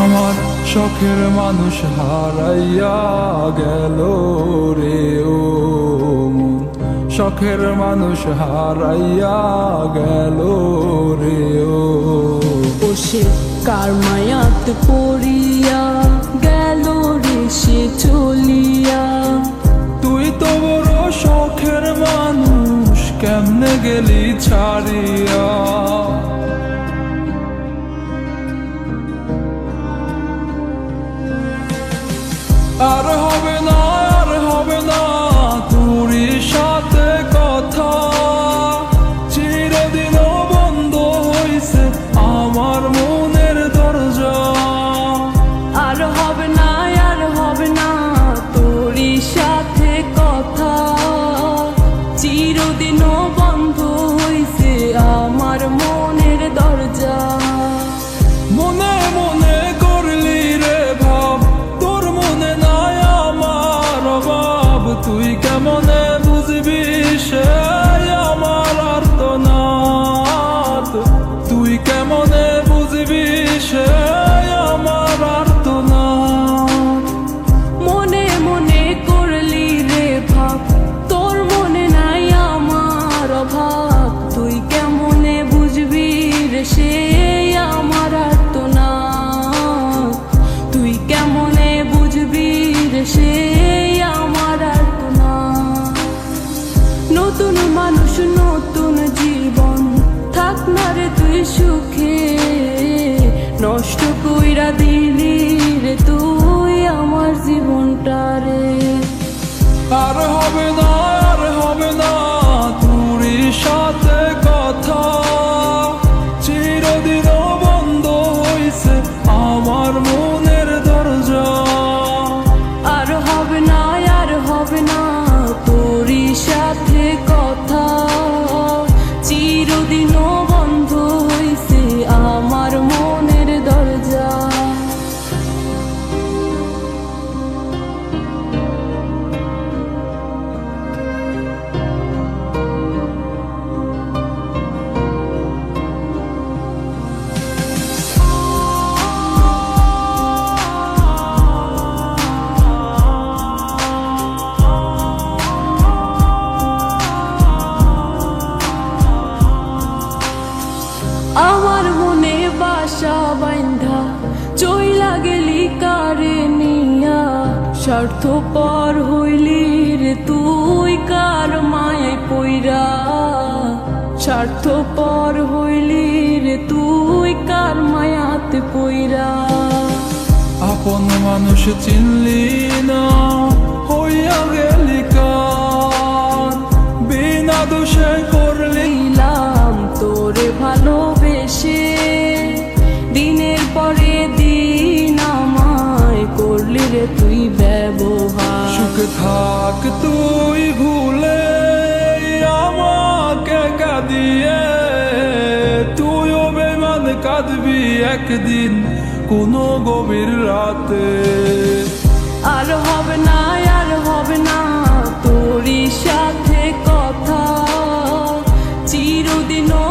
আমার শখের মানুষ হারাইয়া গেল রে ও মন, শখের মানুষ হারাইয়া গেল রে ও। সে কার মায়াত পড়িয়া গেল রে সে চলিয়া। তুই তো বড় শখের মানুষ, কেমনে গেলি ছাড়িয়া। আর হবে না, আর হবে না তোরই সাথে কথা, চিরদিন বন্ধ হইছে আমার মনের দরজা। আর হবে না, আর হবে না তোরই সাথে কথা, চিরদিনও বন্ধ হইছে আমার মনের দরজা। মনে মনে করলি রে ভাব, তোর মনে নাই আমার অভাব। তুই কেমনে বুঝবি সে আমার আর্তনাদ, তুই কেমনে বুঝবি সে আমার আর্তনাদ। মনে মনে করলি রে ভাব, তোর মনে নাই আমার অভাব। তুই কেমনে বুঝবি রে সে আমার আর্তনাদ, তুই কেমনে বুঝবি রে সে আমার আর্তনাদ। নতুন মানুষ নতুন জীবন, থাক না রে তুই সুখে, নষ্ট কইরা দিলি রে তুই আমার জীবনটা রে। আর হবে না, আর হবে না তোরই সাথে কথা, চিরদিন বন্ধ হইছে আমার মনের দরজা। আর হবে না, আর হবে না তোরই সাথে কথা, চিরদিনও বন্ধ হইছে আমার মনের দরজা। আমার মনে বাসা বাইন্ধা চইলা গেলি কারে নিয়া, স্বার্থপর হইলি রে তুই কার মায়ায় পইরা। স্বার্থপর হইলি রে তুই কার মায়াতে পইরা। আপন মানুষ চিনলি না, হইয়া গেলি কার, বিনা দোষে করলি দিলাম তোরে ভালোবেসে, দিনের পরে দিন আমায় করলি রে তুই ব্যবহার। সুখে থাক তুই ভুলে আমাকে কাঁদিয়ে, তুইও বেমান কাঁদবি একদিন কোনো গভীর রাতে। আর হবে না, আর হবে না তোরই সাথে কথা, চিরদিনও